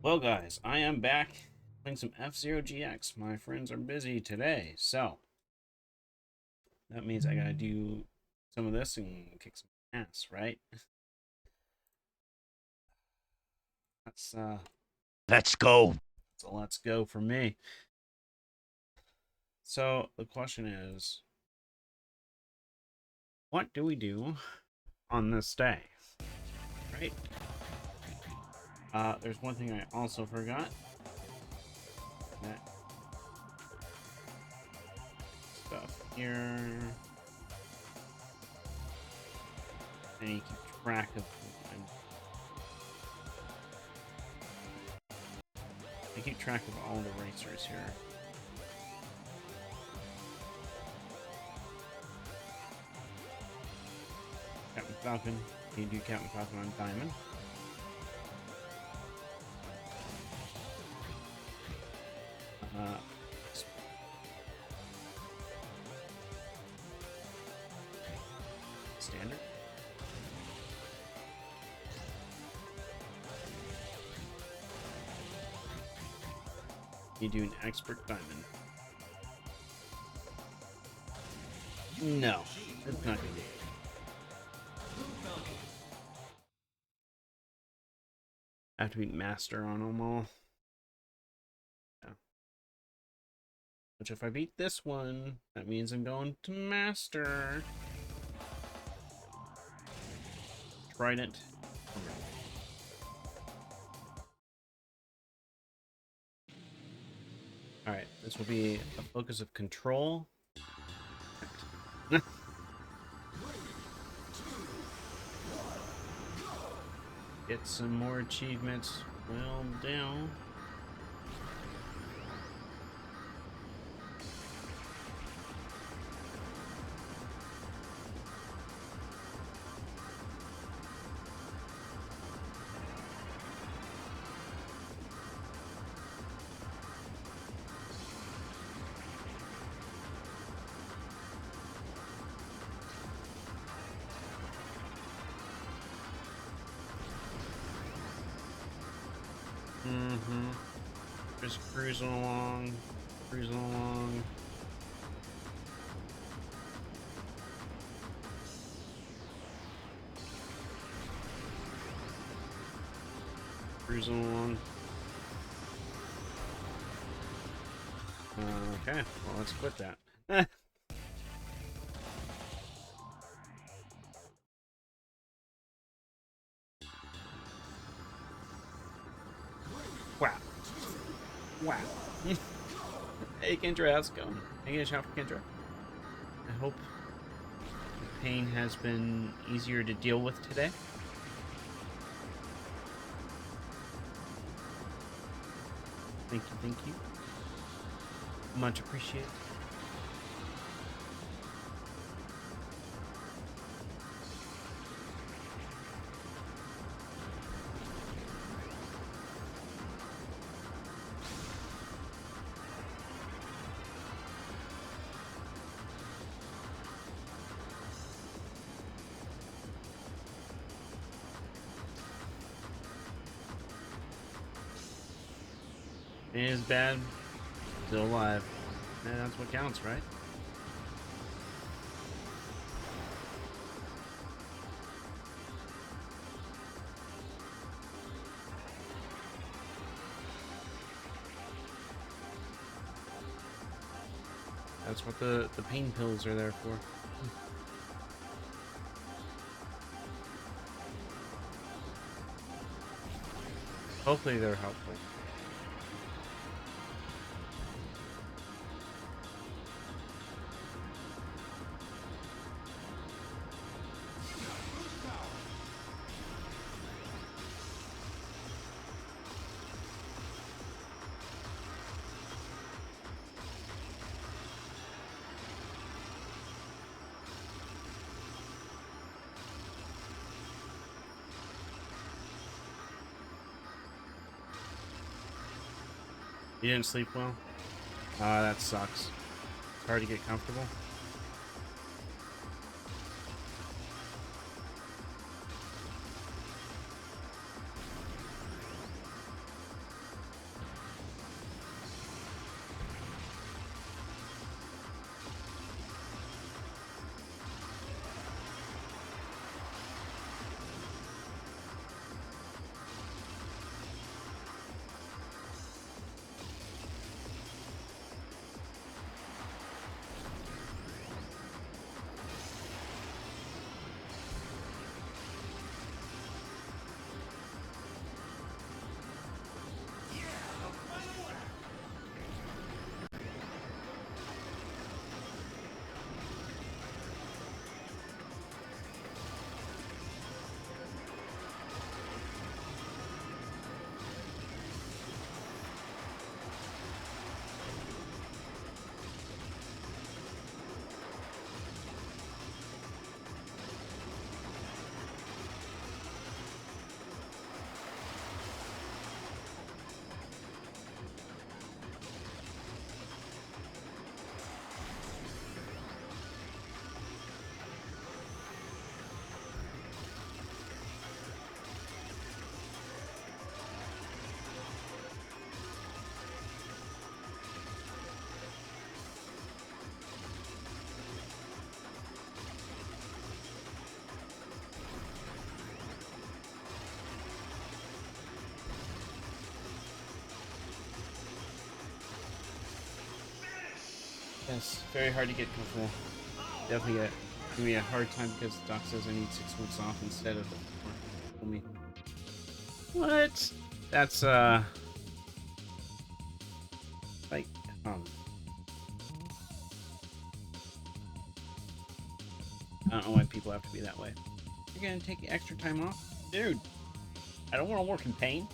Well, guys, I am back playing some F-Zero GX. My friends are busy today, so that means I gotta do some of this and kick some ass, right? That's Let's go. so let's go for me. So the question is, what do we do on this day, right? There's one thing I also forgot. That stuff here. And you keep track of. I keep track of all the racers here. Captain Falcon. You do Captain Falcon on Diamond. Standard. You do an Expert Diamond. No, that's not gonna be it. I have to be Master on them all. Yeah. Which if I beat this one, that means I'm going to Master. Trident. Alright, this will be a focus of control. Get some more achievements. Well, down. Just cruising along, cruising along. Cruising along. Okay, well, let's quit that. Wow. Wow. Hey, Kendra, how's it going? Can I get a shout for Kendra? I hope the pain has been easier to deal with today. Thank you, thank you. Much appreciated. It is bad, still alive. And that's what counts, right? That's what the pain pills are there for. Hopefully they're helpful. You didn't sleep well? That sucks. It's hard to get comfortable. Yes, very hard to get comfortable. Definitely give me a hard time because the doc says I need 6 weeks off instead of me. What? That's like I don't know why people have to be that way. You're gonna take extra time off? Dude, I don't want to work in pain.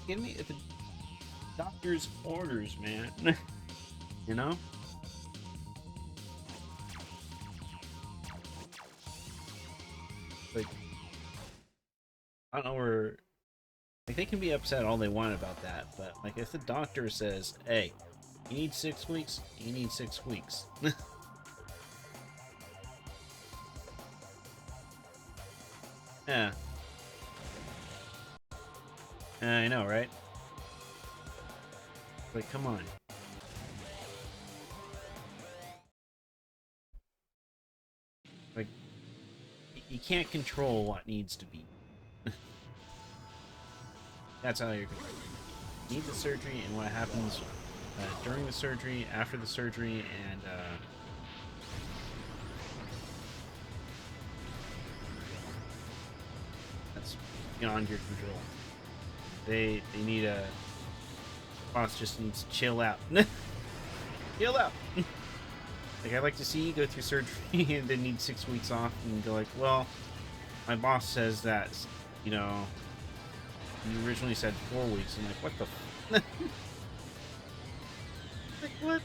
Give me the doctor's orders, man. You know? Like, I don't know where... Like, they can be upset all they want about that, but, like, if the doctor says, hey, you need 6 weeks, you need 6 weeks. Yeah. I know, right? Like, come on. Like, you can't control what needs to be. That's how you're controlling. You need the surgery and what happens during the surgery, after the surgery, and that's beyond your control. They need a... Boss just needs to chill out. Chill out! Like, I'd like to see you go through surgery and then need 6 weeks off and go like, well, my boss says that, you know, you originally said 4 weeks. I'm like, what the f... Like, what?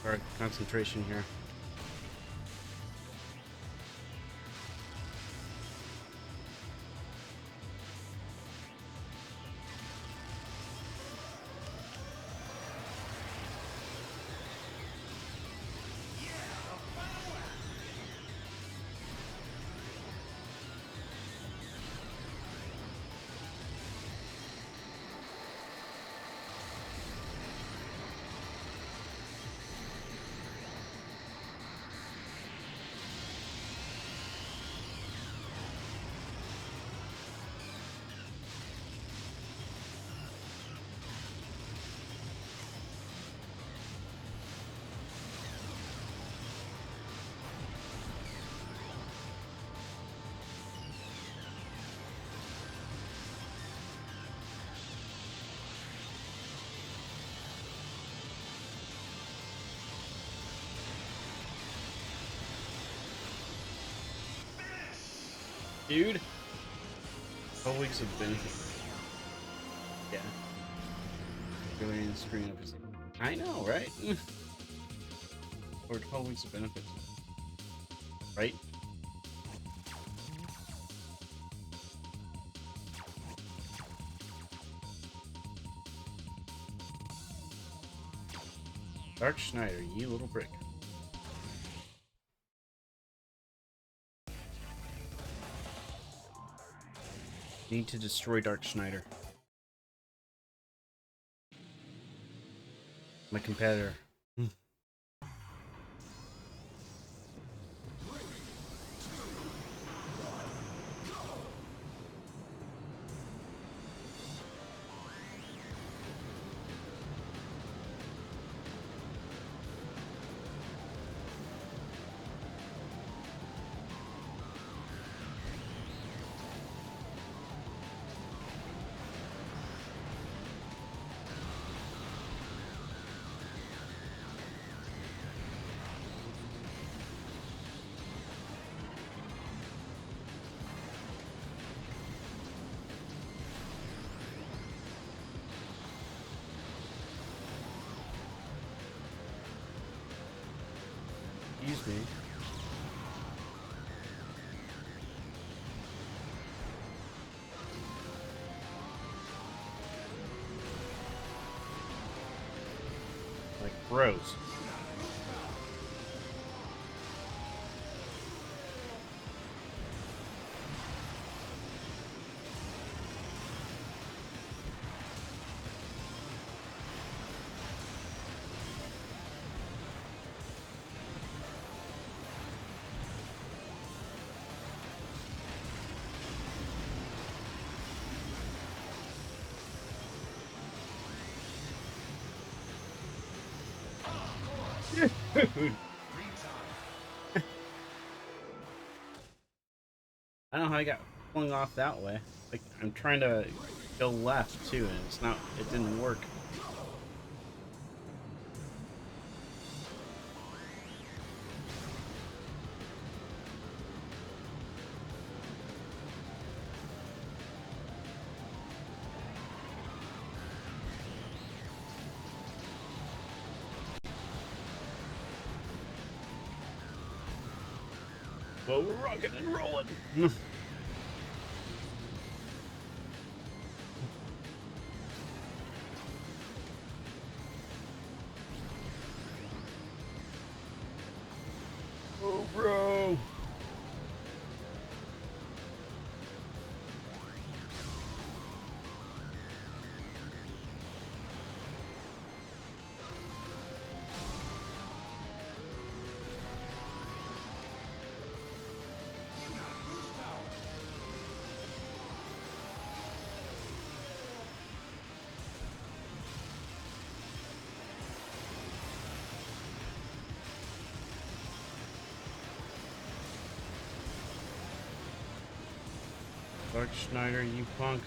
Alright, concentration here. Dude! 12 weeks of benefit. Yeah. Going and screwing up his... I know, right? Or 12 weeks of benefits. Right? Dark Schneider, you little brick. Need to destroy Dark Schneider. My competitor. Bros. Dude. I don't know how I got flung off that way. Like, I'm trying to go left too, and it's not, it didn't work. Well, we're rocking and rolling. Oh, bro. Dark Schneider, you punk.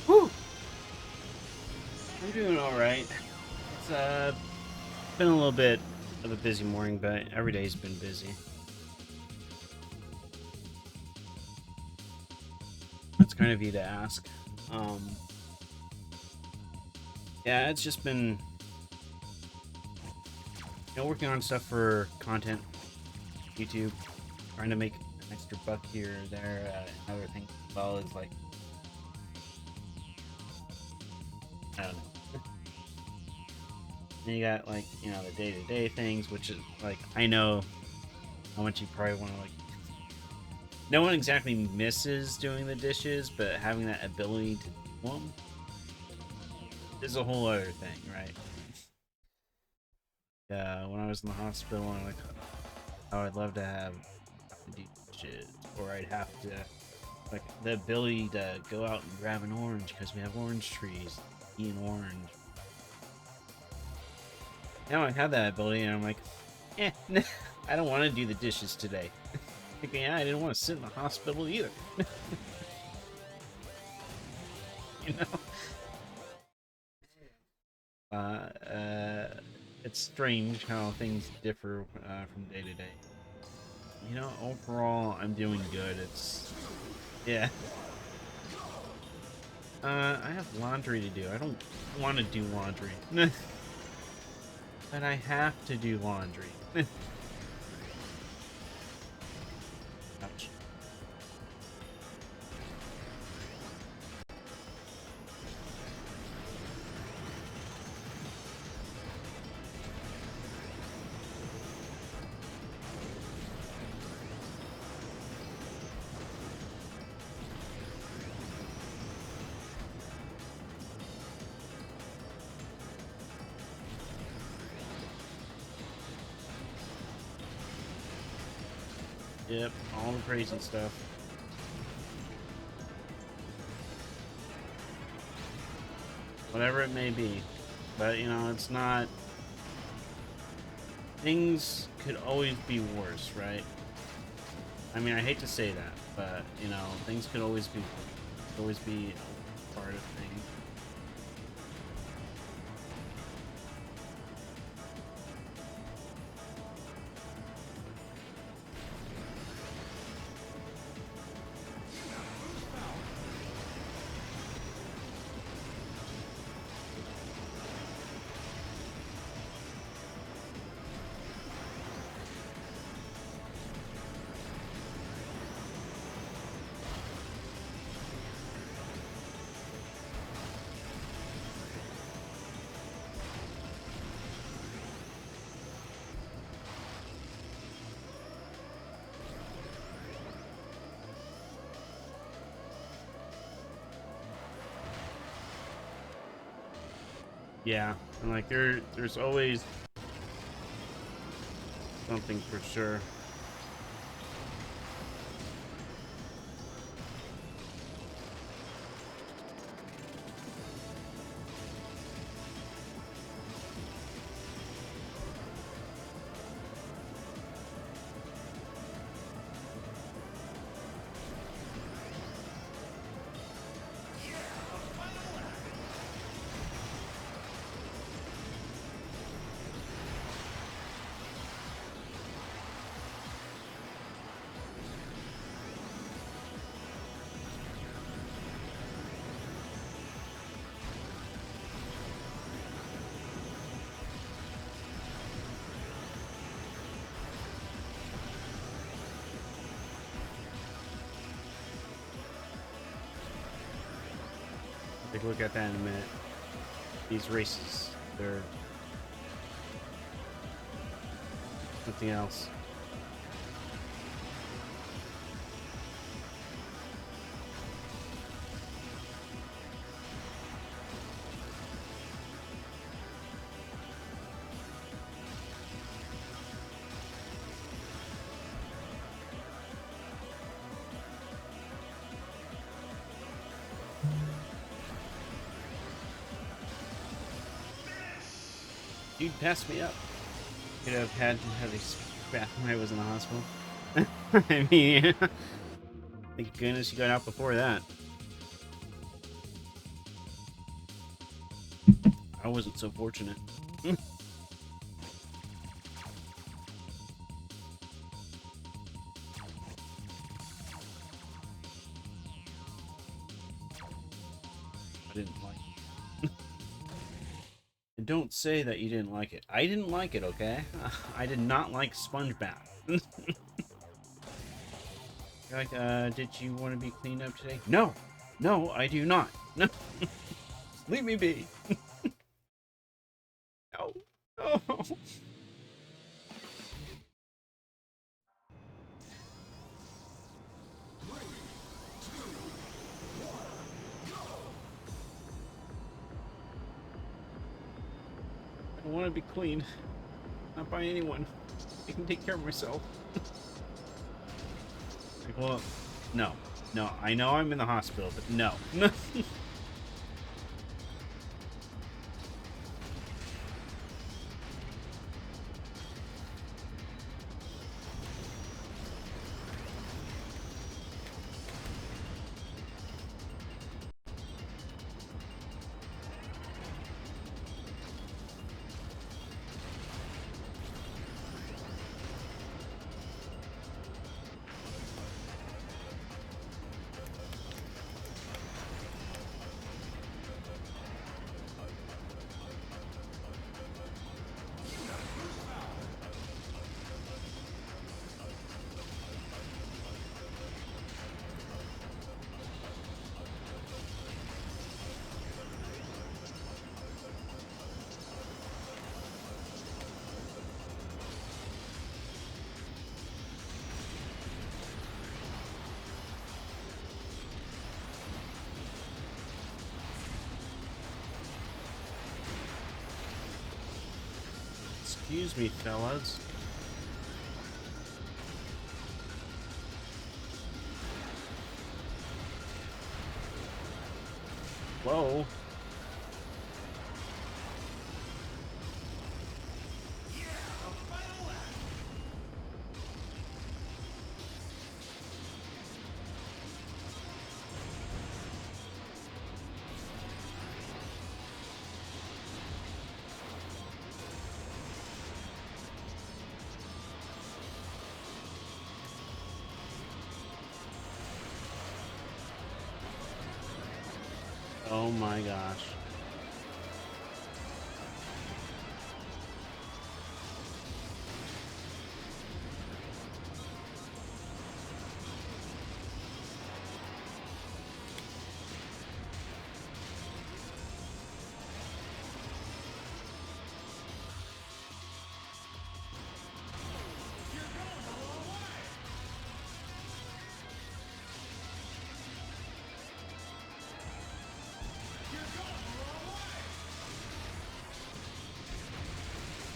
Whew. I'm doing alright. It's been a little bit of a busy morning, but every day's been busy. That's kind of you to ask. Yeah, it's just been, working on stuff for content, YouTube, trying to make an extra buck here or there. Another thing as well is like, I don't know. And you got like, the day-to-day things, which is like, I know how much you probably want to like. No one exactly misses doing the dishes, but having that ability to do them is a whole other thing, right? Yeah, when I was in the hospital, I'm like, oh, I'd love to have to do dishes, or I'd have to like the ability to go out and grab an orange because we have orange trees, eat an orange. Now I have that ability, and I'm like, I don't want to do the dishes today. Like, yeah, I didn't want to sit in the hospital either. It's strange how things differ from day to day. Overall, I'm doing good. Yeah. I have laundry to do. I don't want to do laundry. But I have to do laundry. Ouch. Yep, all the crazy stuff. Whatever it may be. But, you know, it's not... Things could always be worse, right? I mean, I hate to say that, but, you know, things could always be a part of things. Yeah, and like there's always something for sure. Take a look at that in a minute. These races, they're something else. Dude passed me up. Could have had a spat when I was in the hospital. I mean, thank goodness you got out before that. I wasn't so fortunate. I didn't like it. And don't say that you didn't like it. I didn't like it, okay? I did not like sponge bath. Like, did you want to be cleaned up today? No! No, I do not. No. Leave me be. No. No. I want to be clean. Not by anyone. I can take care of myself. Like, well, no. No, I know I'm in the hospital, but no. Excuse me, fellas. Whoa. Oh my gosh.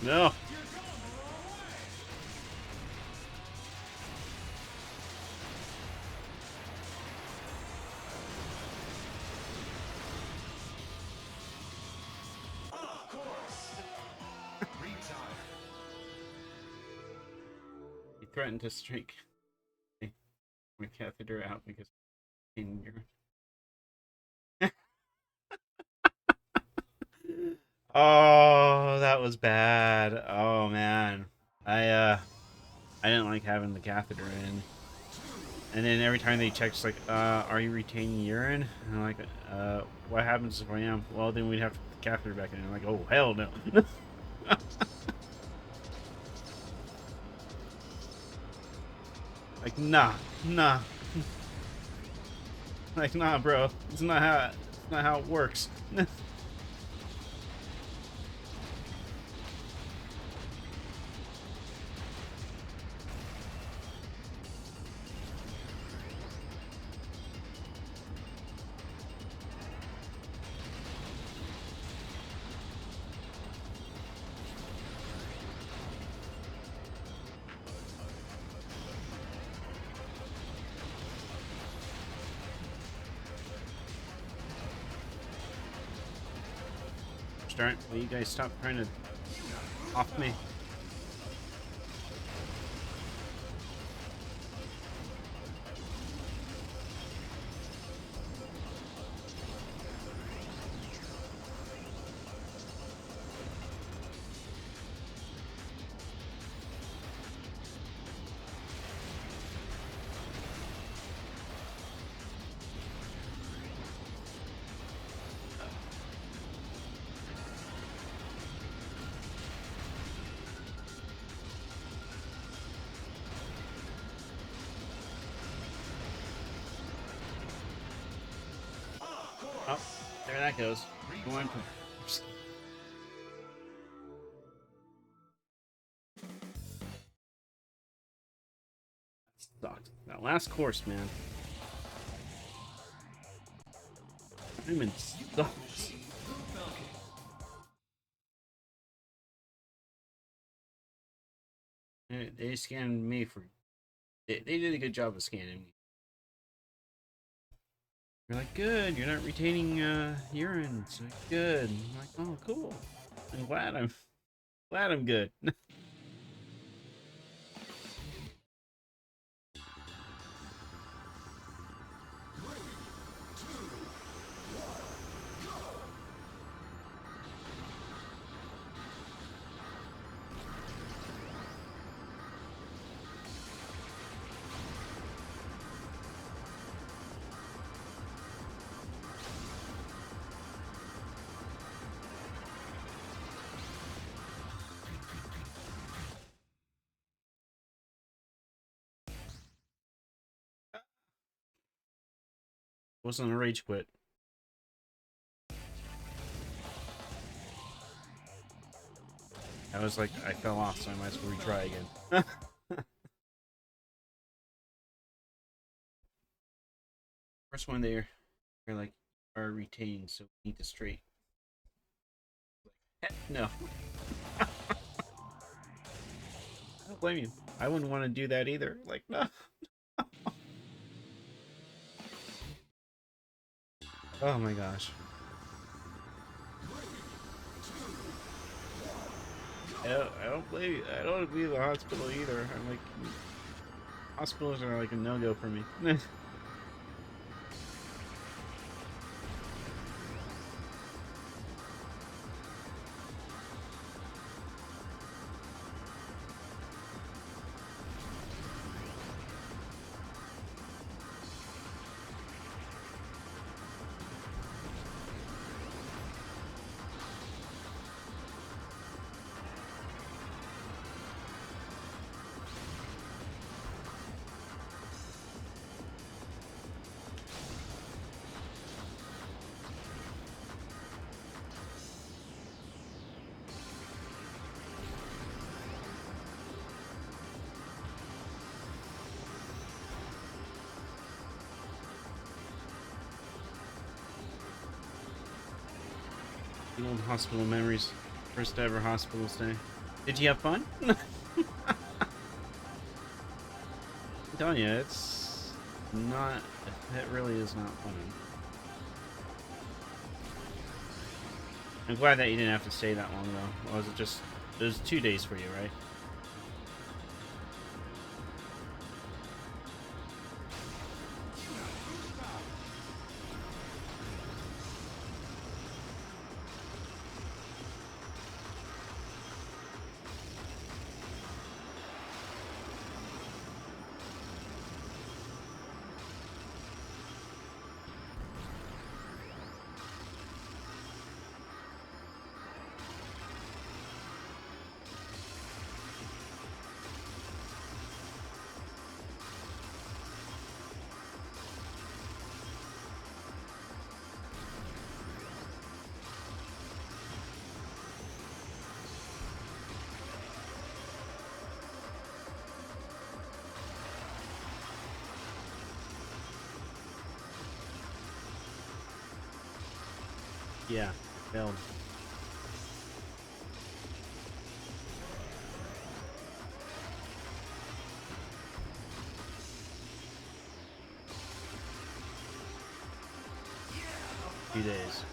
No. He threatened to strike my catheter out because in your. Oh, that was bad. Oh man. I didn't like having the catheter in. And then every time they check, it's like, are you retaining urine? And I'm like, what happens if I am? Well, then we'd have to put the catheter back in. And I'm like, oh, hell no. Like, nah. Like, nah, bro. It's not how it works. Darn, will you guys stop trying to off me? Oh, there that goes. Going for. Sucked. That last course, man. I'm in sucks. They scanned me for. They did a good job of scanning me. You're like, good. You're not retaining urine. So good. I'm like, oh, cool. I'm glad I'm good. Wasn't a rage quit. I was like, I fell off, so I might as well retry again. First one they're like, are retained, so we need to straight. Heck no. I don't blame you. I wouldn't want to do that either. Like, no. Oh my gosh. I don't blame you. I don't want to be in the hospital either. I'm like, hospitals are like a no-go for me. The old hospital memories. First ever hospital stay. Did you have fun? I'm telling you, it's not. It really is not fun. I'm glad that you didn't have to stay that long though. Or was it just? It was 2 days for you, right? Yeah, failed. Few days.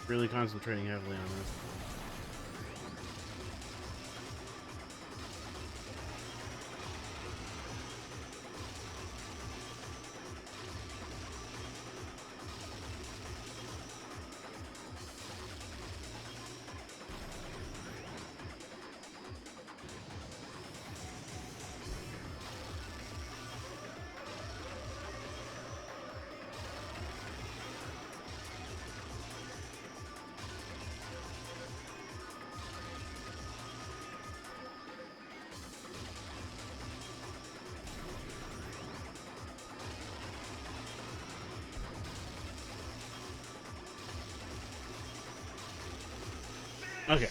Really concentrating heavily on this. Okay.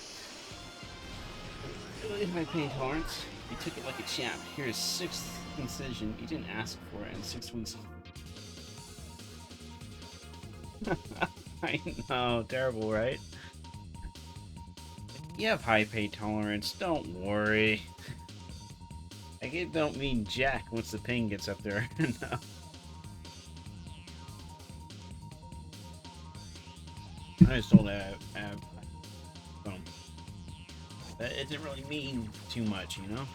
Really high pain tolerance. You took it like a champ. Here's 6th incision. You didn't ask for it, and 6 weeks. I know, terrible, right? You have high pain tolerance. Don't worry. Like, it don't mean jack once the pain gets up there. No. I just told have it didn't really mean too much, you know?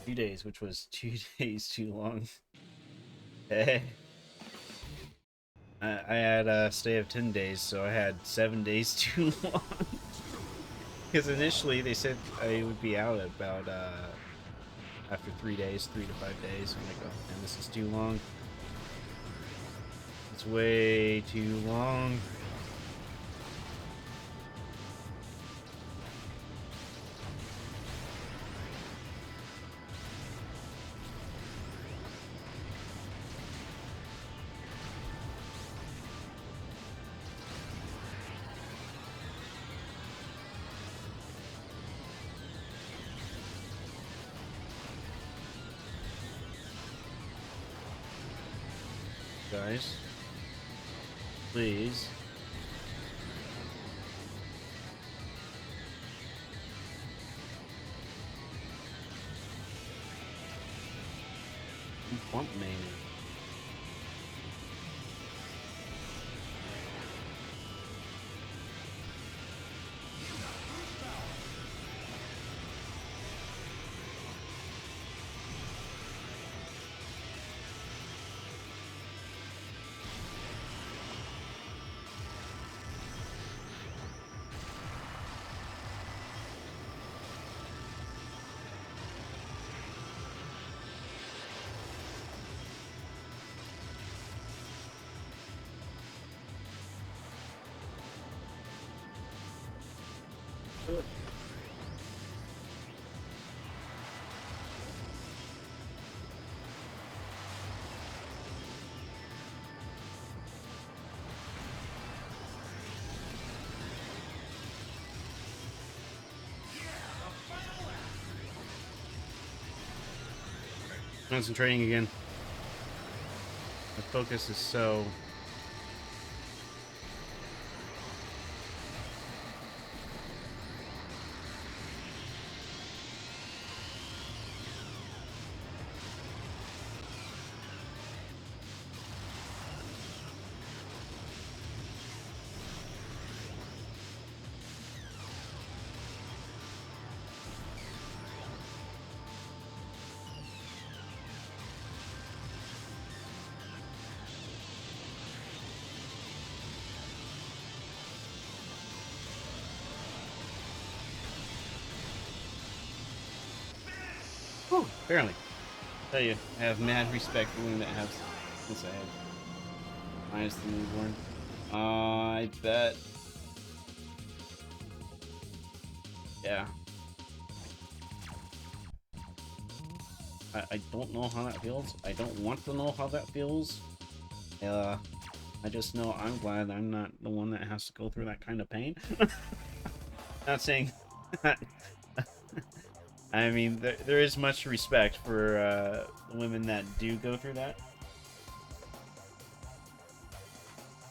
Few days, which was 2 days too long. Hey. I had a stay of 10 days, so I had 7 days too long. Because initially they said I would be out about, after 3 days, 3 to 5 days. I'm like, oh, man, this is too long. It's way too long. guys. Please. Bump mania. Concentrating again. My focus is so... Whew, barely. Tell you, I have mad respect for women that have since I have minus the newborn. I bet. Yeah. I don't know how that feels. I don't want to know how that feels. I just know I'm glad I'm not the one that has to go through that kind of pain. Not saying... I mean, there is much respect for the women that do go through that.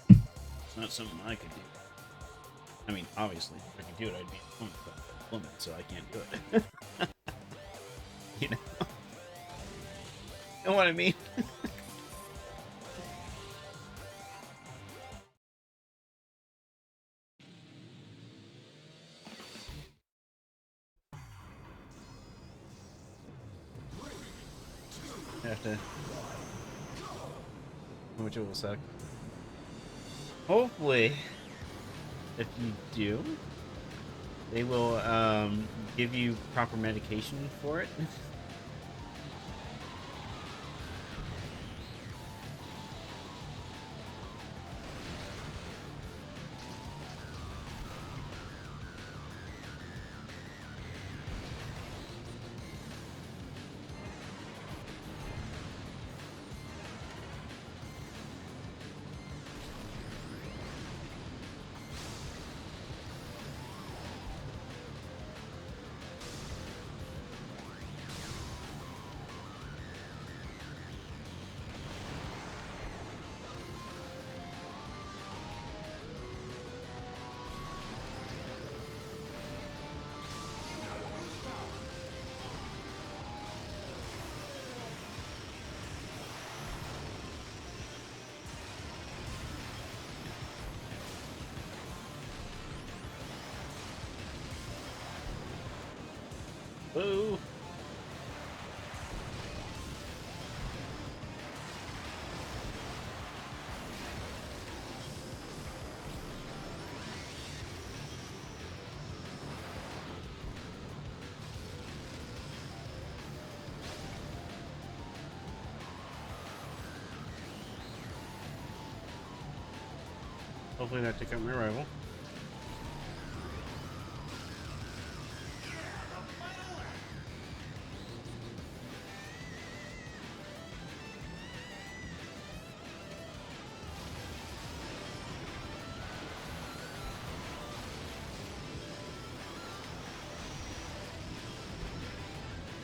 It's not something I could do. I mean, obviously, if I could do it, I'd be a woman, but I'm a woman, so I can't do it. You know? You know what I mean? Have to, which will suck. Hopefully, if you do, they will give you proper medication for it. Boo! Hopefully that took out my rival.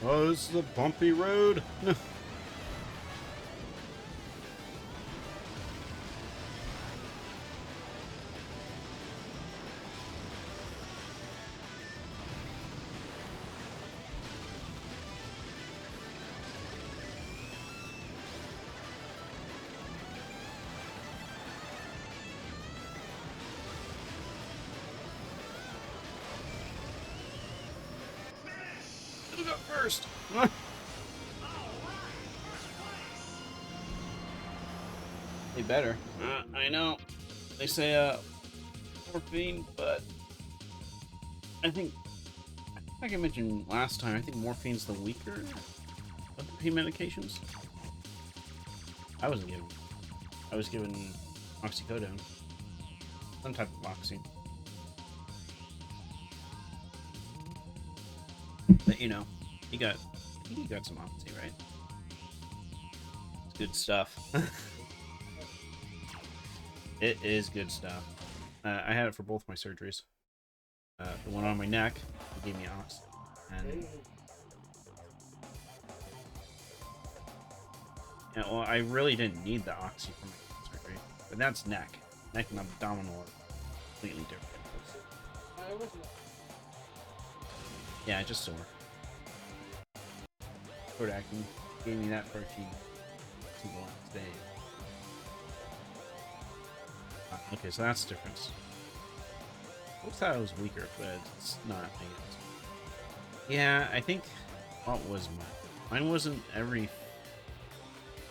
Oh, this is a bumpy road. up first. They better. I know. They say morphine, but I think like I mentioned last time, I think morphine's the weaker of the pain medications. I was given oxycodone, some type of oxy. But you know, I think you got some oxy, right? It's good stuff. It is good stuff. I had it for both my surgeries. The one on my neck, they gave me oxy, and yeah, well, I really didn't need the oxy for my surgery, but that's neck. Neck and abdominal are completely different. Yeah, just sore. Acne gave me that for a few days. Okay, so that's the difference. I thought it was weaker, but it's not. Yeah, I think. What was mine? Mine wasn't every. I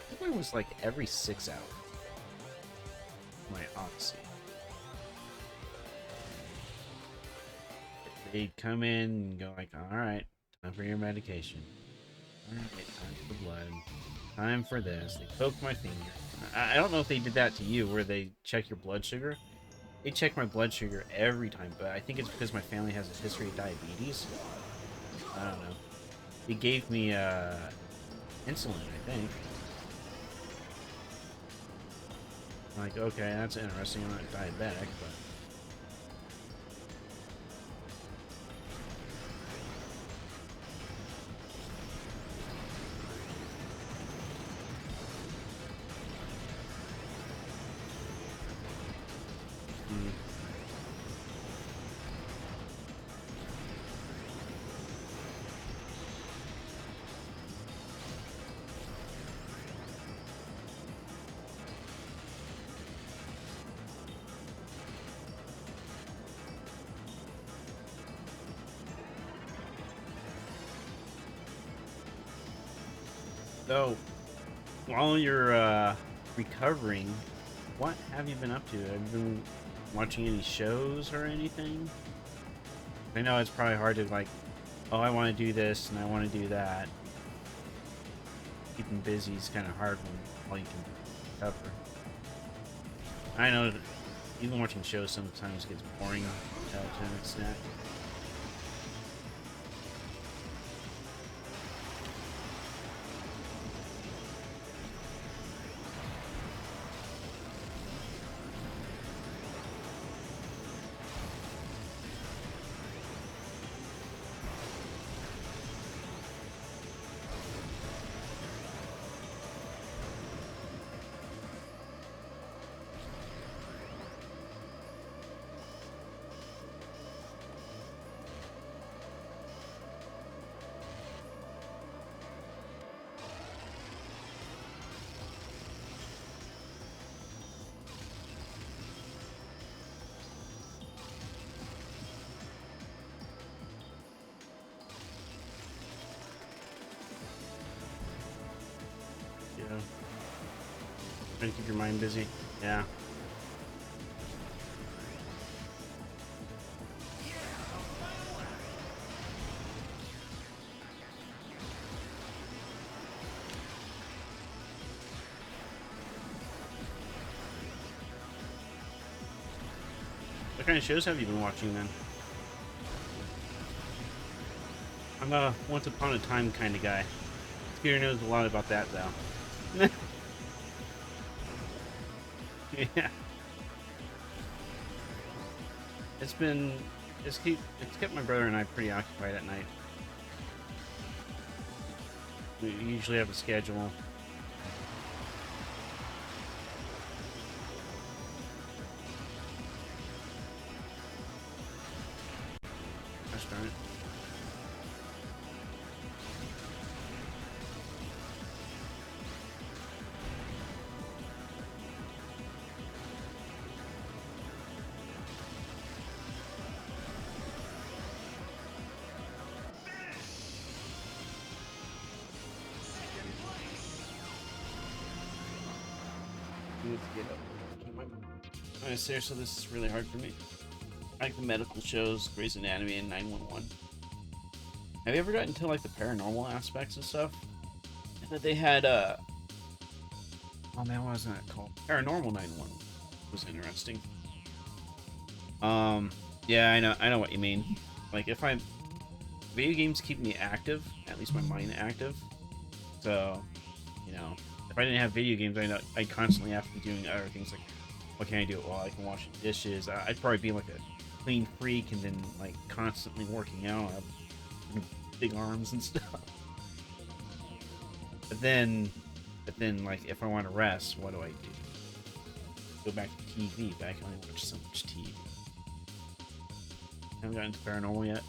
think mine was like every 6 hours. My oxy. They'd come in and go like, "All right, time for your medication. All right, time for blood. Time for this." They poked my finger. I don't know if they did that to you, where they check your blood sugar. They check my blood sugar every time, but I think it's because my family has a history of diabetes. I don't know. They gave me insulin, I think. I'm like, okay, that's interesting. I'm not diabetic, but so while you're recovering, what have you been up to? Have you been watching any shows or anything? I know it's probably hard to like, oh, I want to do this and I want to do that. Keeping busy is kind of hard when all you can cover. I know that even watching shows sometimes gets boring to an extent. Yeah. Trying to keep your mind busy. Yeah. What kind of shows have you been watching then? I'm a Once Upon a Time kind of guy. Peter knows a lot about that though. Yeah. It's kept my brother and I pretty occupied at night. We usually have a schedule. Gosh darn it. get up. Alright, seriously, this is really hard for me. I like the medical shows, Grey's Anatomy and 911. Have you ever gotten into like the paranormal aspects and stuff? That they had oh man, what was that called? Paranormal 911 was interesting. Yeah, I know what you mean. Like if video games keep me active, at least my mind active. So, you know, if I didn't have video games, I constantly have to be doing other things like, what can I do? Well, I can wash the dishes. I'd probably be like a clean freak and then like constantly working out. I have big arms and stuff. But then like if I want to rest, what do I do? Go back to TV, but I can only watch so much TV. Haven't gotten into paranormal yet.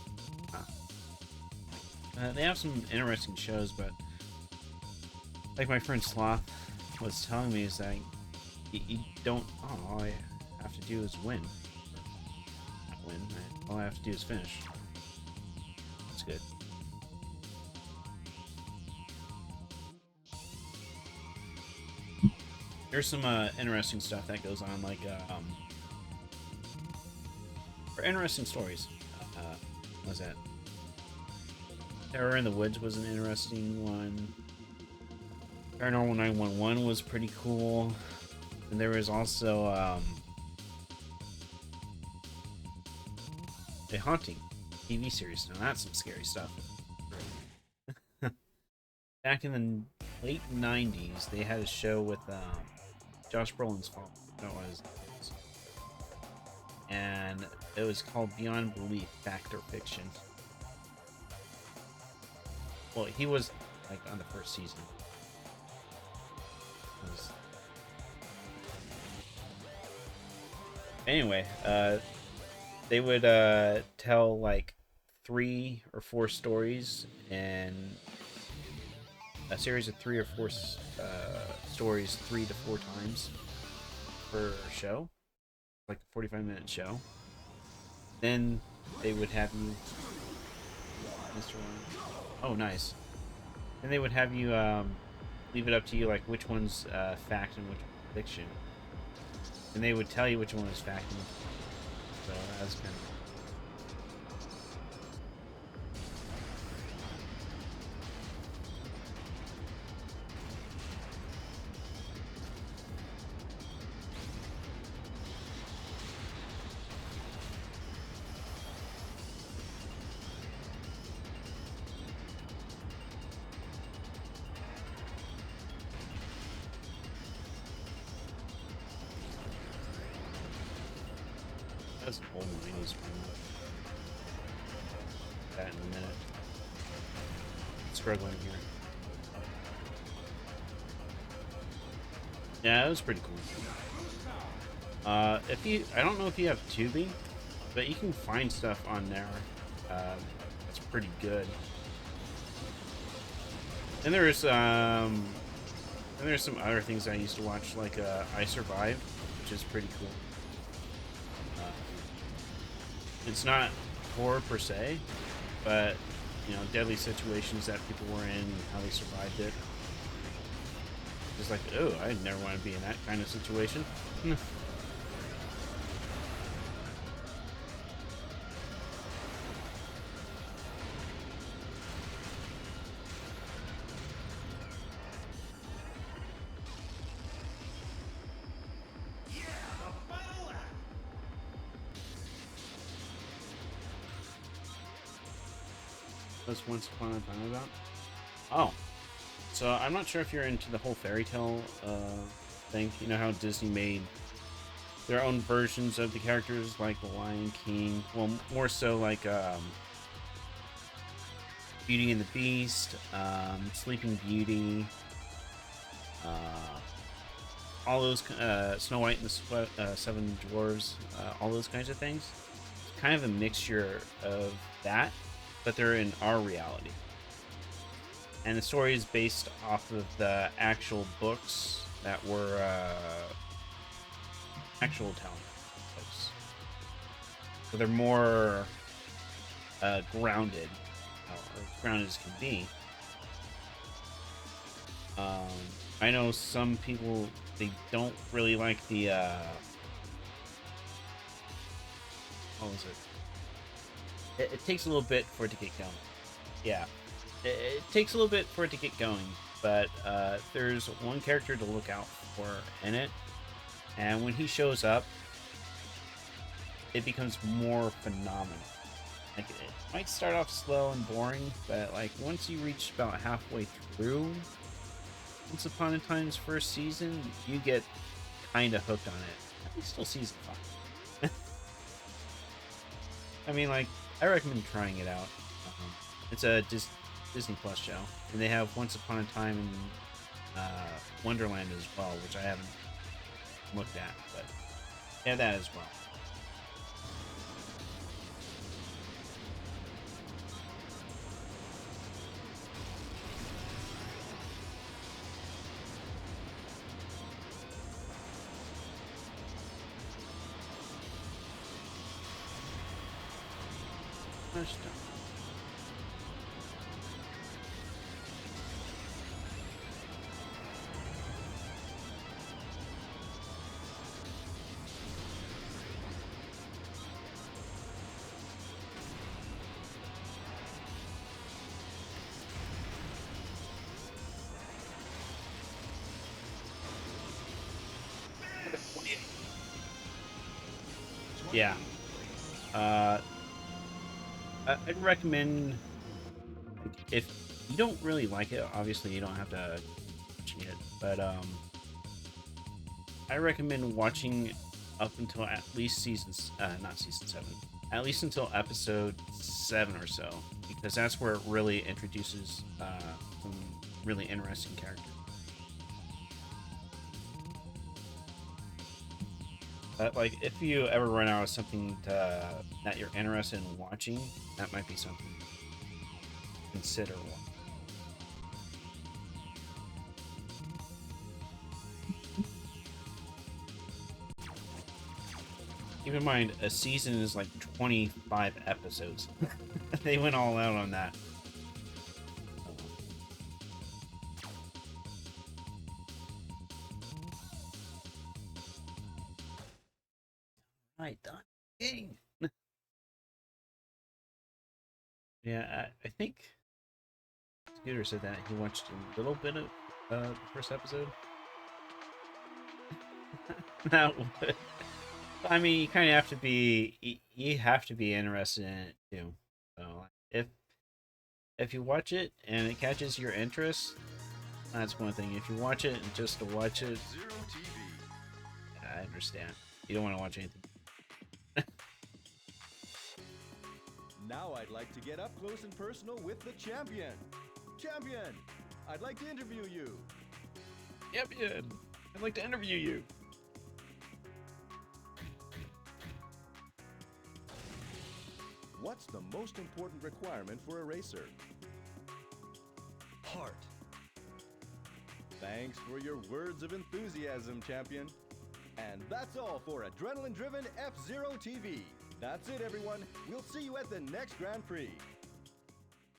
They have some interesting shows, but like my friend Sloth was telling me, is that you don't. Oh, all I have to do is win. Not win. All I have to do is finish. That's good. There's some interesting stuff that goes on, like or interesting stories. What was that? Terror in the Woods was an interesting one. Paranormal 911 was pretty cool. And there was also a Haunting TV series. Now that's some scary stuff. Back in the late 90s, they had a show with Josh Brolin's father. And it was called Beyond Belief, Fact or Fiction. Well, he was like on the first season. Anyway, they would tell like 3 or 4 stories and a series of 3 or 4 stories 3 to 4 times per show, like a 45-minute show. Then they would have you, Mr. Oh, nice. Then they would have you leave it up to you, like which one's fact and which one's fiction. And they would tell you which one was fact and which one. So that was kind of. That's an old 90s one. That in a minute. Struggling here. Yeah, it was pretty cool. If you, I don't know if you have Tubi, but you can find stuff on there. It's pretty good. And there's some other things I used to watch, like I Survived, which is pretty cool. It's not horror per se, but you know, deadly situations that people were in and how they survived it. It's like, oh, I never want to be in that kind of situation. Was Once Upon a Time about? Oh, so I'm not sure if you're into the whole fairy tale thing. You know how Disney made their own versions of the characters, like The Lion King. Well, more so like Beauty and the Beast, Sleeping Beauty, all those Snow White and the Seven Dwarves, all those kinds of things. It's kind of a mixture of that, but they're in our reality. And the story is based off of the actual books that were actual telling books. So they're more grounded, or as grounded as can be. I know some people, they don't really like the, what was it? It takes a little bit for it to get going. Yeah. It takes a little bit for it to get going, but there's one character to look out for in it, and when he shows up, it becomes more phenomenal. Like, it might start off slow and boring, but like once you reach about halfway through Once Upon a Time's first season, you get kind of hooked on it. At least still season 5. I mean, like, I recommend trying it out. It's a Disney Plus show, and they have Once Upon a Time in Wonderland as well, which I haven't looked at, but yeah, that as well. Yeah. I'd recommend, like, if you don't really like it, obviously you don't have to watch it, but I recommend watching up until at least not season 7, at least until episode 7 or so, because that's where it really introduces some really interesting characters. But like, if you ever run out of something that you're interested in watching, that might be something to consider watching. Keep in mind, a season is like 25 episodes. They went all out on that. Right, done. Dang. Yeah, I think Scooter said that he watched a little bit of the first episode. That would. I mean, you kind of have to be. You have to be interested in it too. So if you watch it and it catches your interest, that's one thing. If you watch it and just to watch it, I understand. You don't want to watch anything. Now I'd like to get up close and personal with the champion. Champion, I'd like to interview you. Champion, I'd like to interview you. What's the most important requirement for a racer? Heart. Thanks for your words of enthusiasm, champion. And that's all for Adrenaline-Driven F-Zero TV. That's it, everyone. We'll see you at the next Grand Prix.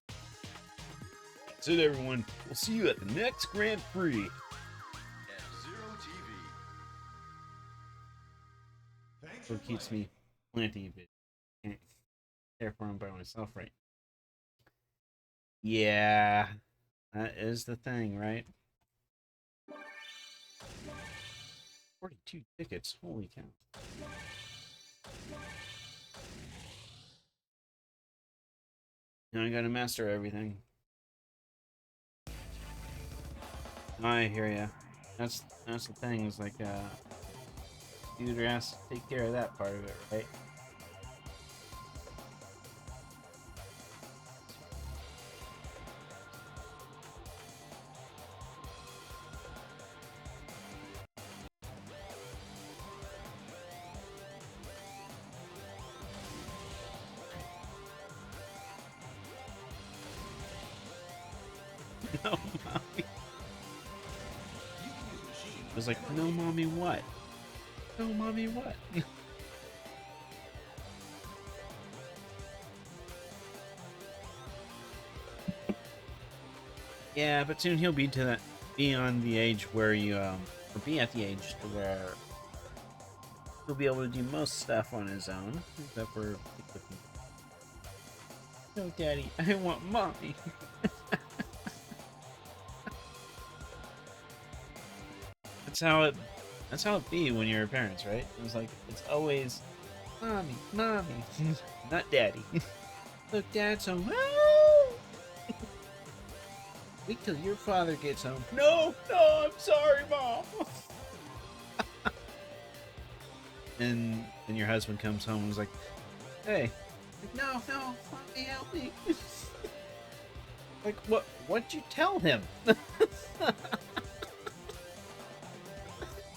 That's it, everyone. We'll see you at the next Grand Prix. F-Zero TV. Thanks What keeps me planting a bit. Can't care for him by myself, right? Yeah, that is the thing, right? 42 tickets. Holy cow. Now I gotta master everything. I hear ya. That's the thing. Is like, dude has to take care of that part of it, right? No, mommy. It was like, no, mommy, what? No, mommy, what? Yeah, but soon he'll be to that. be on the age where you, or be at the age to where he'll be able to do most stuff on his own, except for cooking. No, Daddy, I want mommy. That's how it be when you're parents, right? It's like, it's always, mommy, mommy, not daddy. Look, Dad's home. Wait till your father gets home. No, no, I'm sorry, Mom. And then your husband comes home and is like, hey, no, no, mommy, help me. Like, what'd you tell him?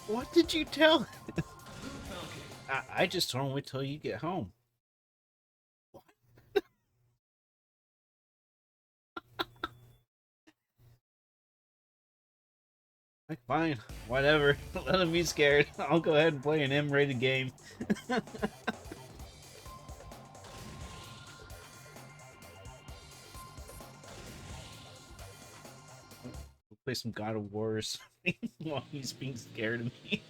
What did you tell him? I just told him wait till you get home. What? Like, fine, whatever. Let him be scared. I'll go ahead and play an M-rated game. We'll play some God of War or something while he's being scared of me.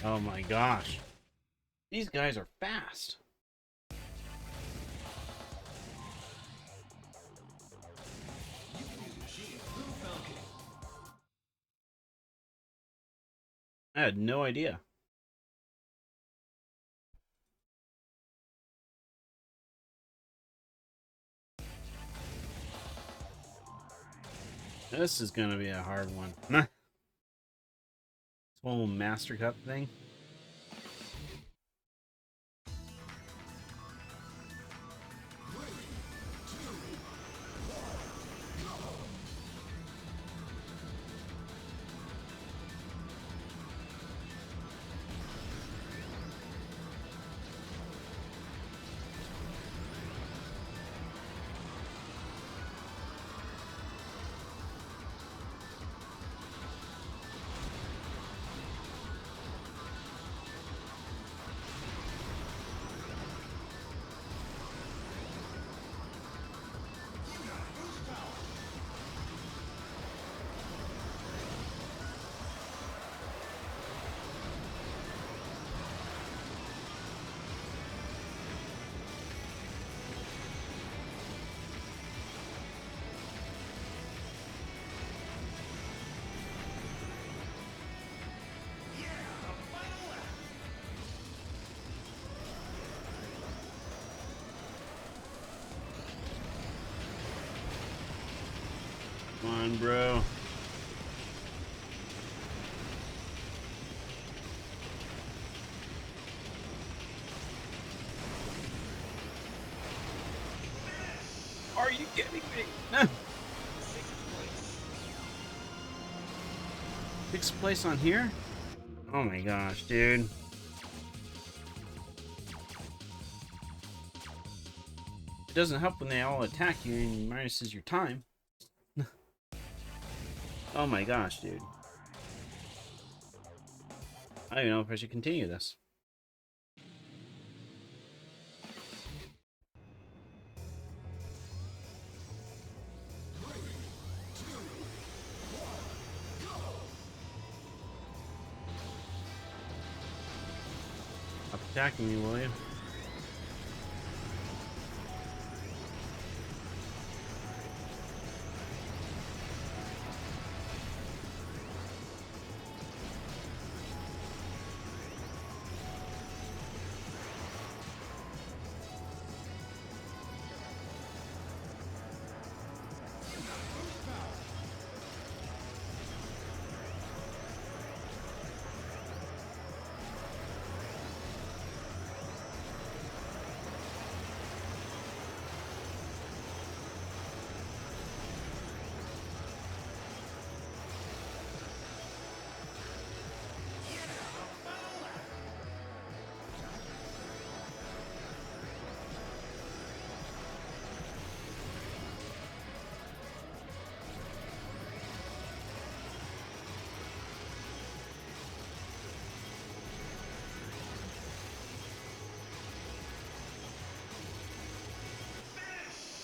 Oh my gosh. These guys are fast. I had no idea. This is gonna be a hard one. It's one little Master Cup thing. Come on, bro. Are you kidding me? No. Sixth place on here? Oh my gosh, dude. It doesn't help when they all attack you and minuses your time. Oh my gosh, dude. I don't even know if I should continue this. Stop attacking me, will you?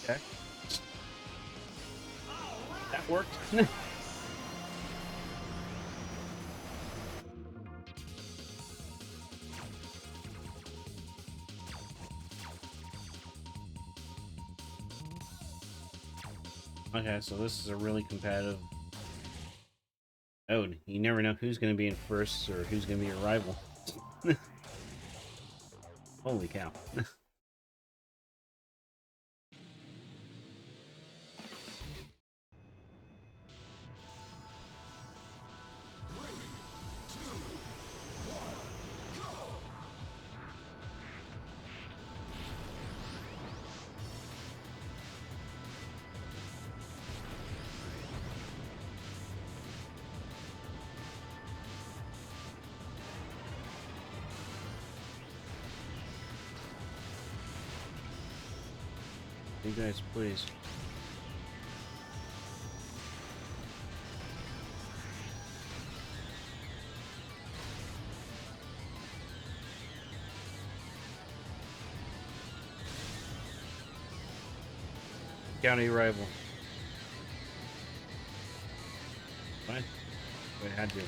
Okay. That worked. Okay, so this is a really competitive. Oh, you never know who's going to be in first or who's going to be your rival. Holy cow. You guys, please. County rival. Fine. I had to.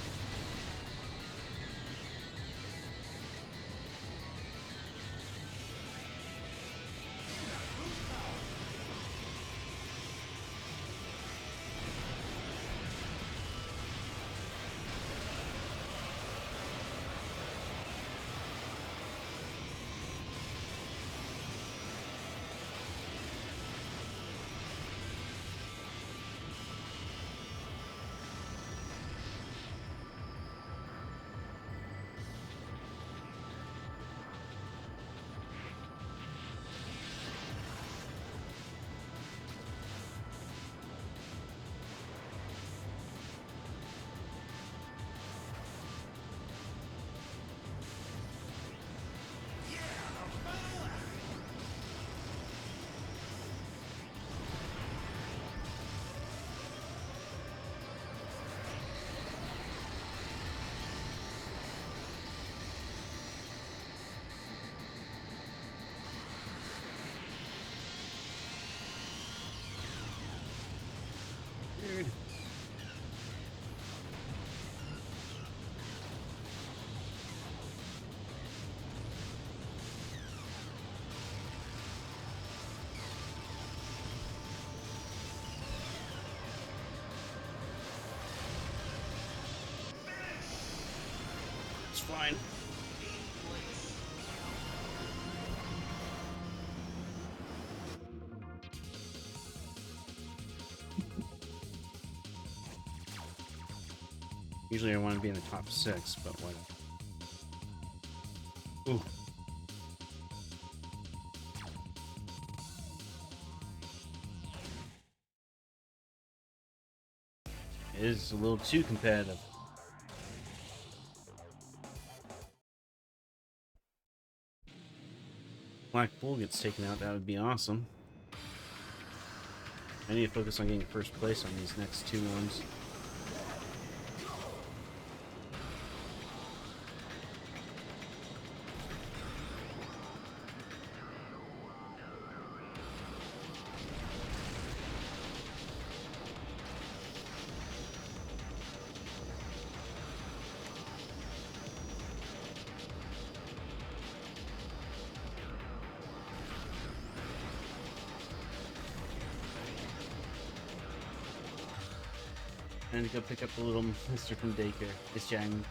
Weird. It's fine. Usually I want to be in the top 6, but what? Ooh. It is a little too competitive. Black Bull gets taken out, that would be awesome. I need to focus on getting first place on these next 2 ones. And to go pick up the little mister from daycare. It's Jagging.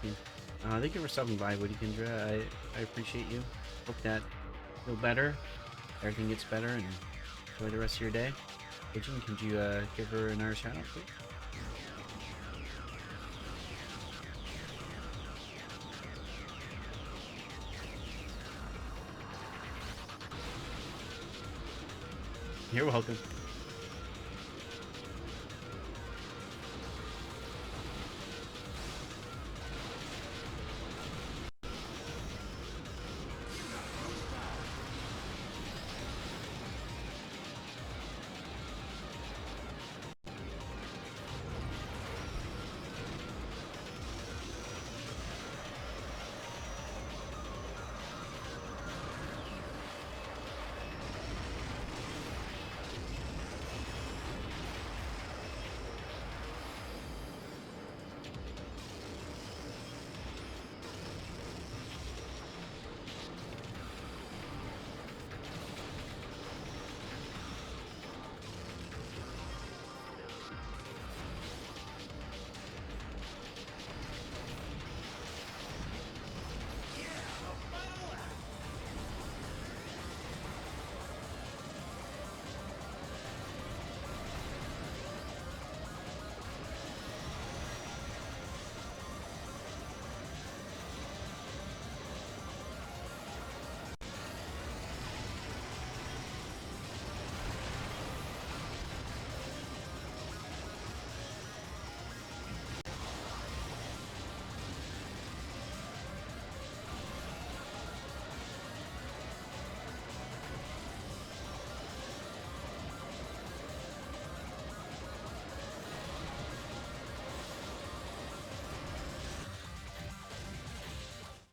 Thank you for stopping by, Woody Kendra. I appreciate you. Hope that you feel better. Everything gets better, and enjoy the rest of your day. Pigeon, could you give her another shout out, please? You're welcome.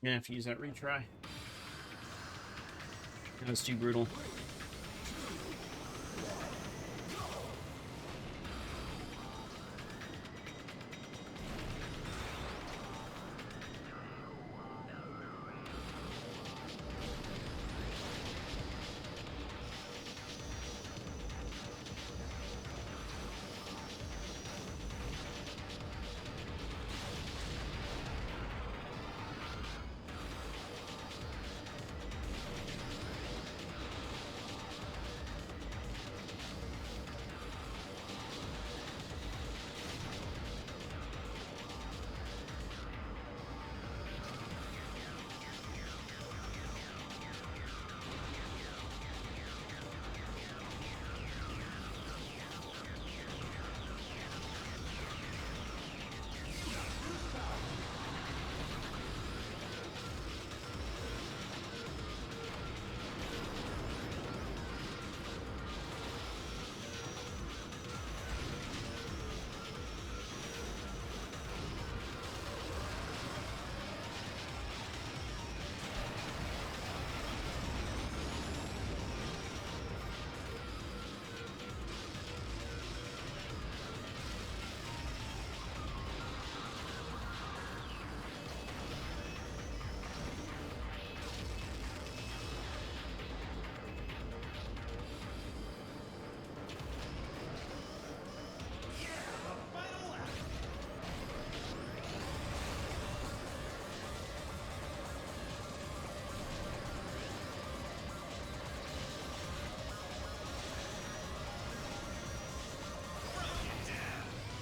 gonna have to use that retry. That was too brutal.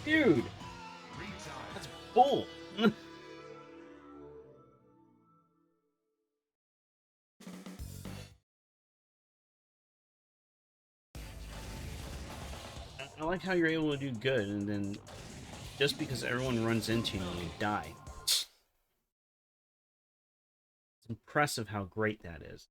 Dude, that's bull. I like how you're able to do good, and then just because everyone runs into you, you die. It's impressive how great that is.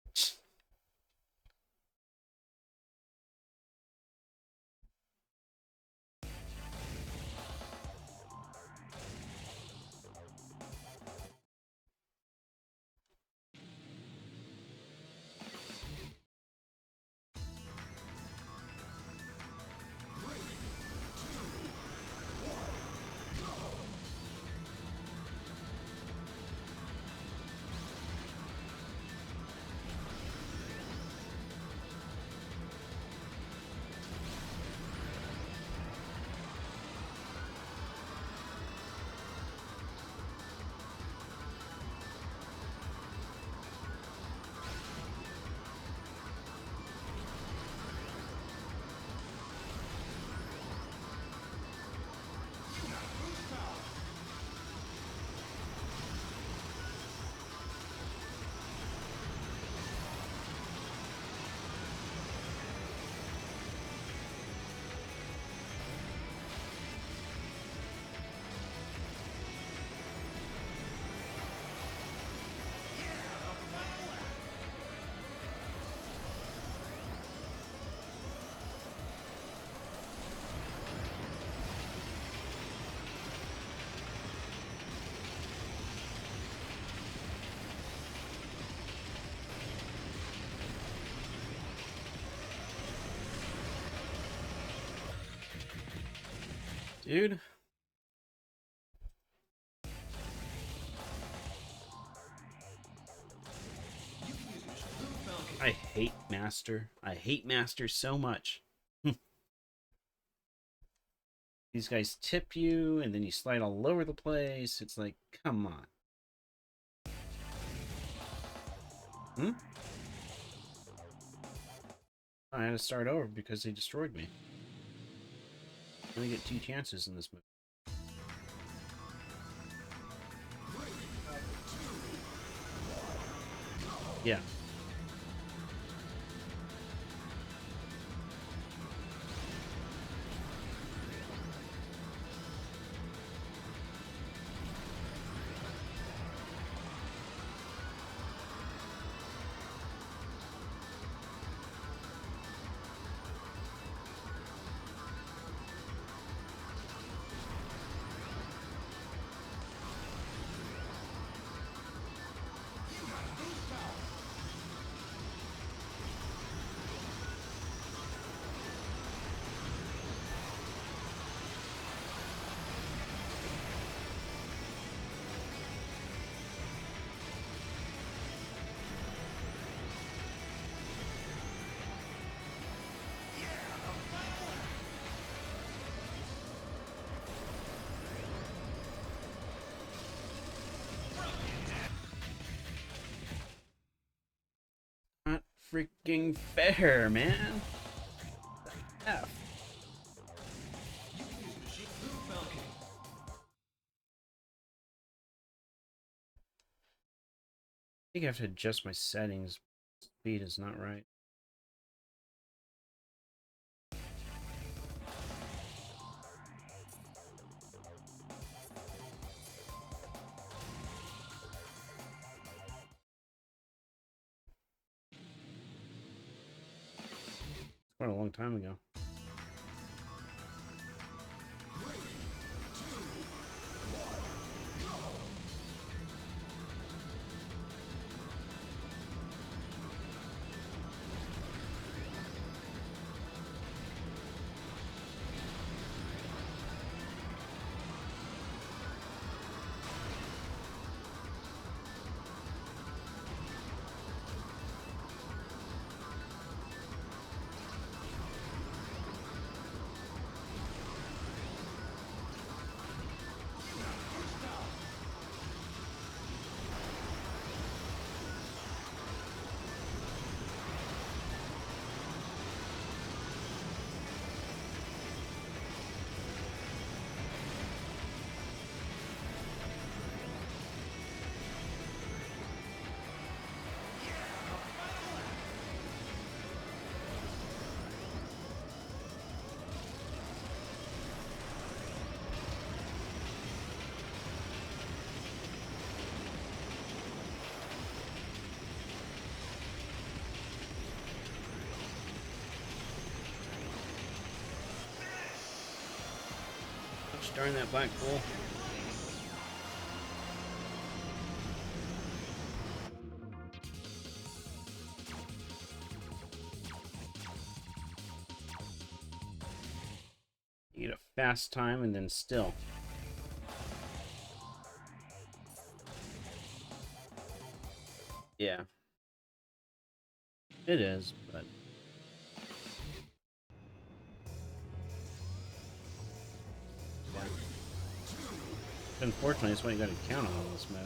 Dude. I hate Master. I hate Master so much. These guys tip you, and then you slide all over the place. It's like, come on. I had to start over because they destroyed me. I only get 2 chances in this movie. Yeah. freaking fair, man. The F. I think I have to adjust my settings. Speed is not right. Quite a long time ago. Gosh darn that black bull. You get a fast time and then still. Yeah. It is, but... yeah. Unfortunately, that's what you gotta count on this mode.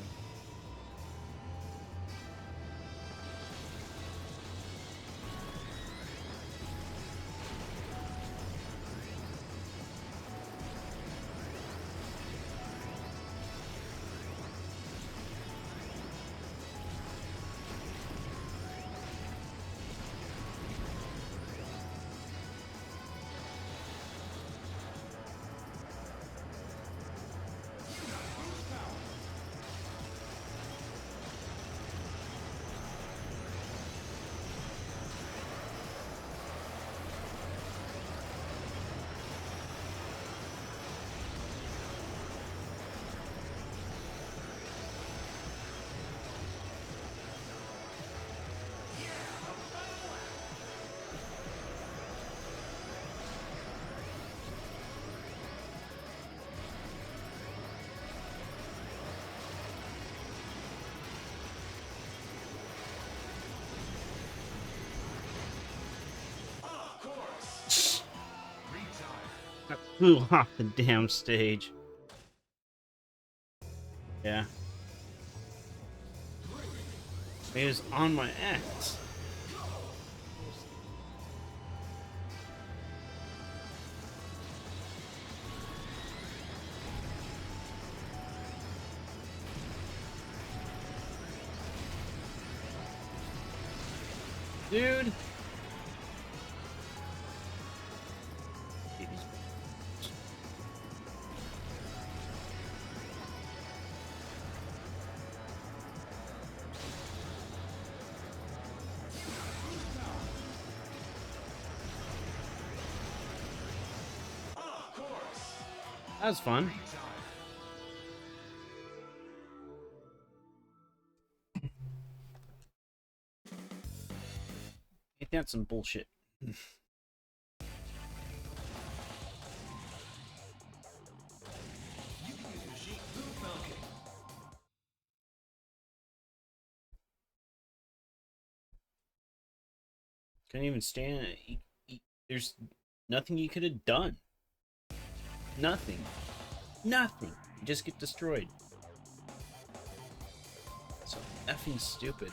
I flew off the damn stage. Yeah. He was on my ass. Dude. That was fun. Ain't that some bullshit? Couldn't even stand. There's nothing you could have done. Nothing. Nothing. You just get destroyed. So effing stupid.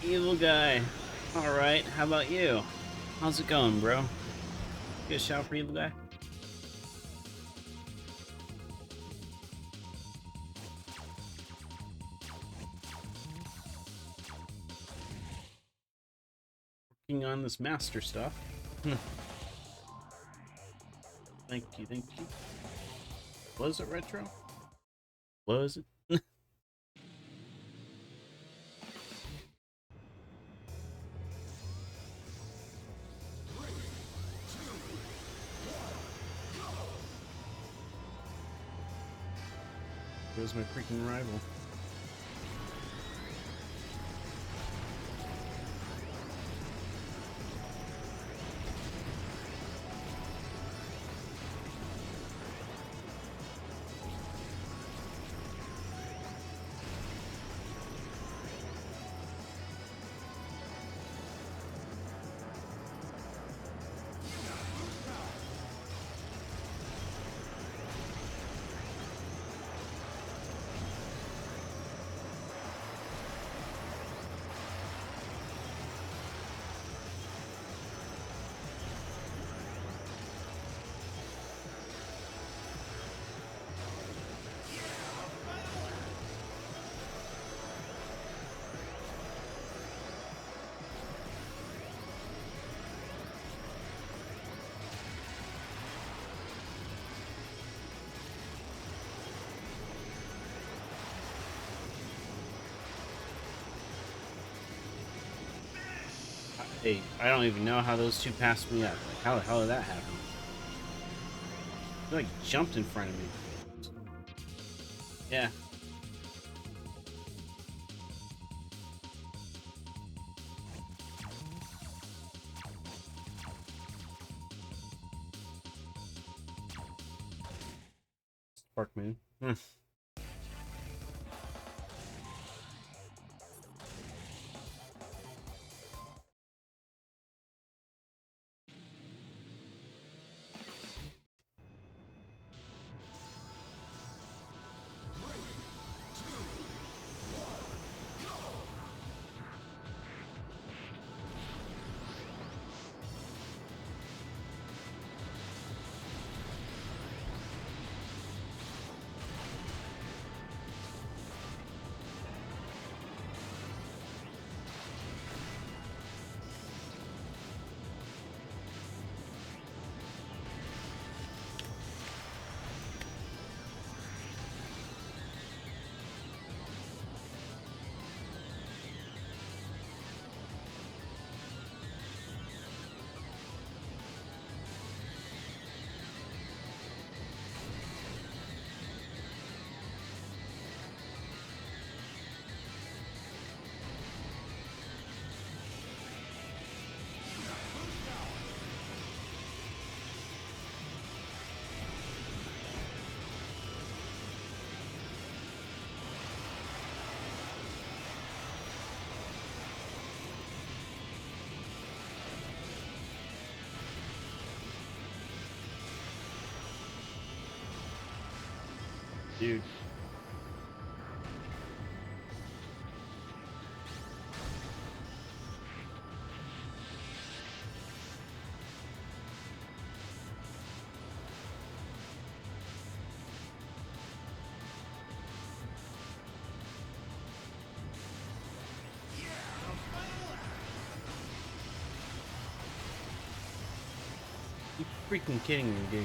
Evil guy. Alright, how about you? How's it going, bro? Get a shout for evil guy? Working on this master stuff. Thank you, thank you. Was it retro? Was it? Goes my freaking rival. Hey, I don't even know how those two passed me up. Like, how the hell did that happen? They like jumped in front of me. Yeah. Spark Moon. Dude. You freaking kidding me, dude.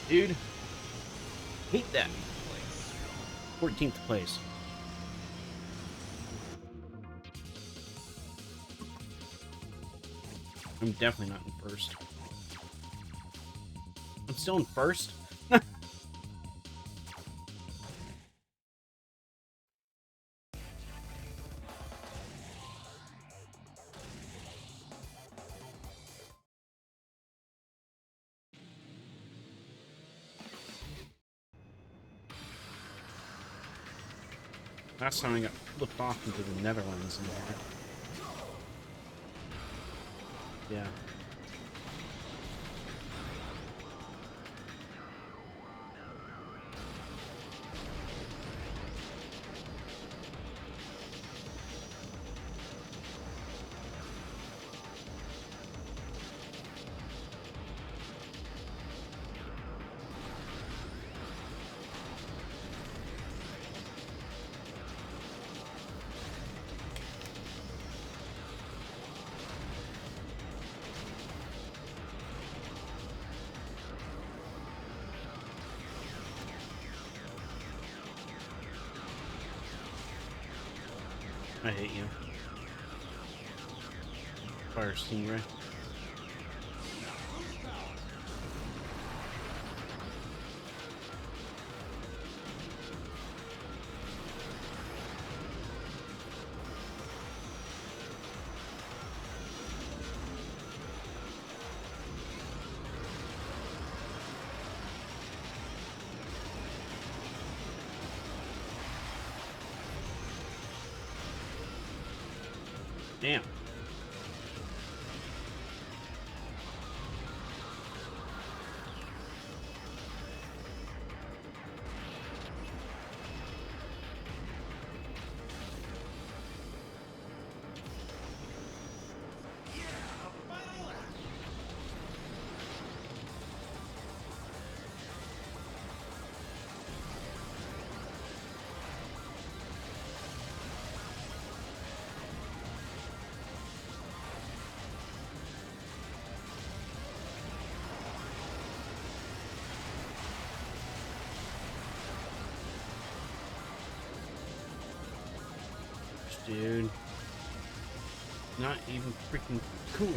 Dude, hate that. 14th place. I'm definitely not in first. I'm still in first. Last time I got flipped off into the Netherlands in here. Yeah. I hate you. Fire Stingray. Damn. Dude. Not even freaking cool.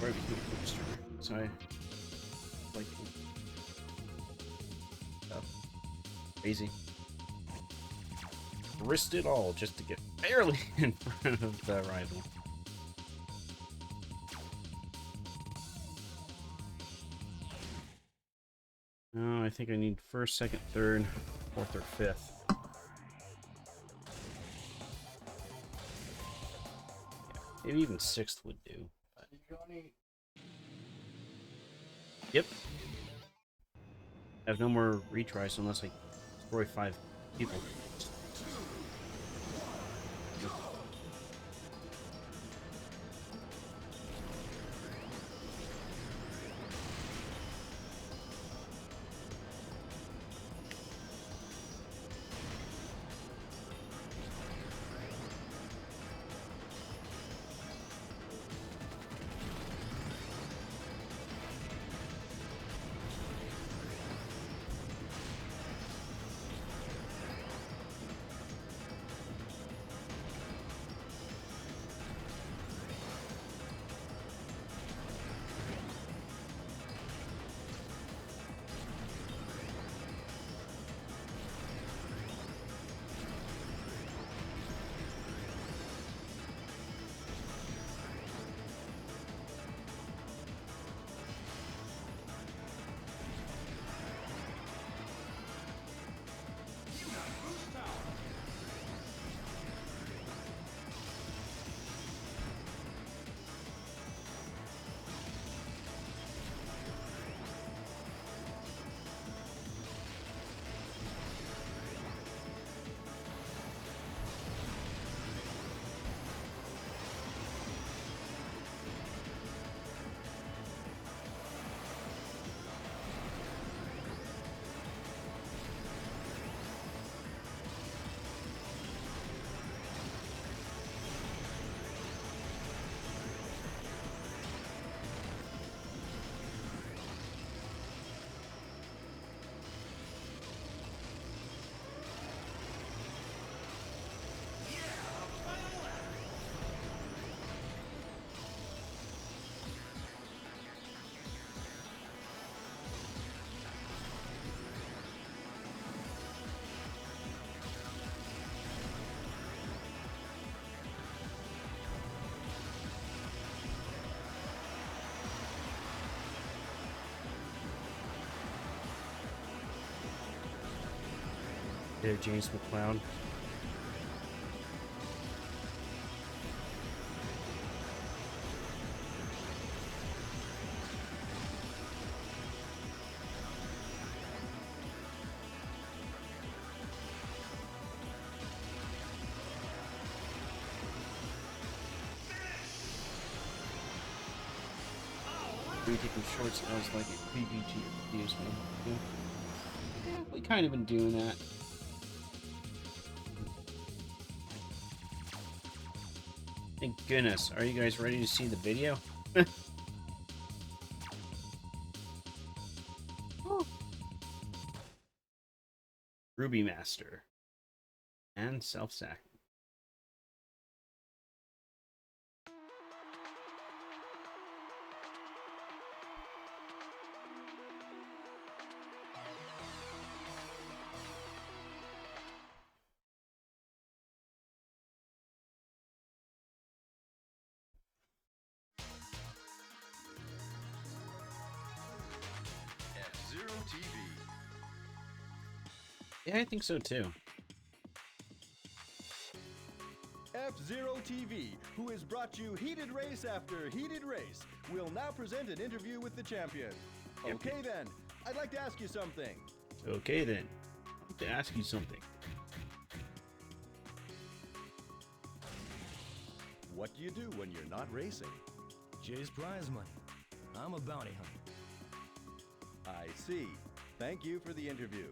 before I became a Twitch streamer. So I like stuff. Crazy. Risked it all just to get barely in front of the rival. Oh, I think I need first, second, third, fourth, or fifth. Yeah, maybe even sixth would do. Yep. I have no more retries unless I destroy 5 people. There, James McCloud. We taking shorts as like a PVG views, man. Yeah, we kind of been doing that. Thank goodness. Are you guys ready to see the video? Ruby Master. And self-sack. Yeah, I think so too. F-Zero TV, who has brought you heated race after heated race, will now present an interview with the champion. Yep. Okay then, I'd like to ask you something. Okay then, I want to ask you something. What do you do when you're not racing? Chase prize money. I'm a bounty hunter. I see. Thank you for the interview.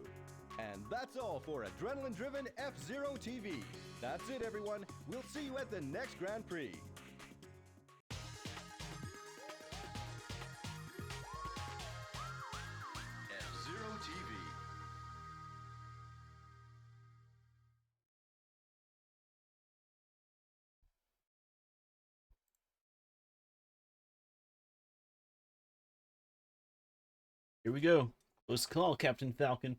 And that's all for Adrenaline-Driven F-Zero TV. That's it, everyone. We'll see you at the next Grand Prix. Here we go. Close call, Captain Falcon.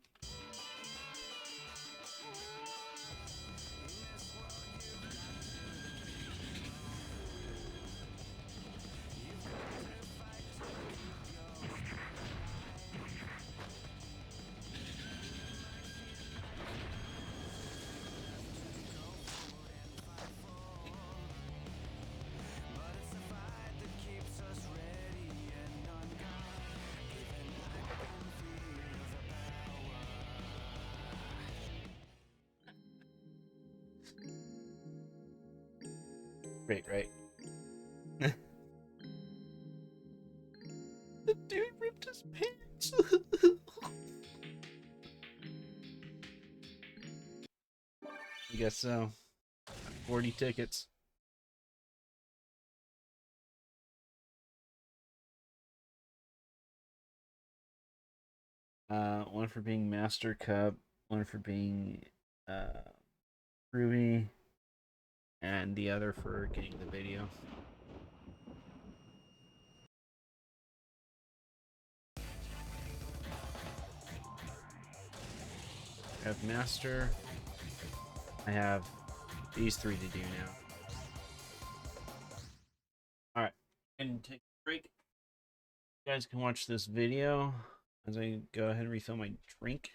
Great, right? The dude ripped his pants. I guess so. 40 tickets. One for being Master Cup, one for being Ruby, and the other for getting the video. I have Master. I have these three to do now. Alright, and take a break. You guys can watch this video as I go ahead and refill my drink.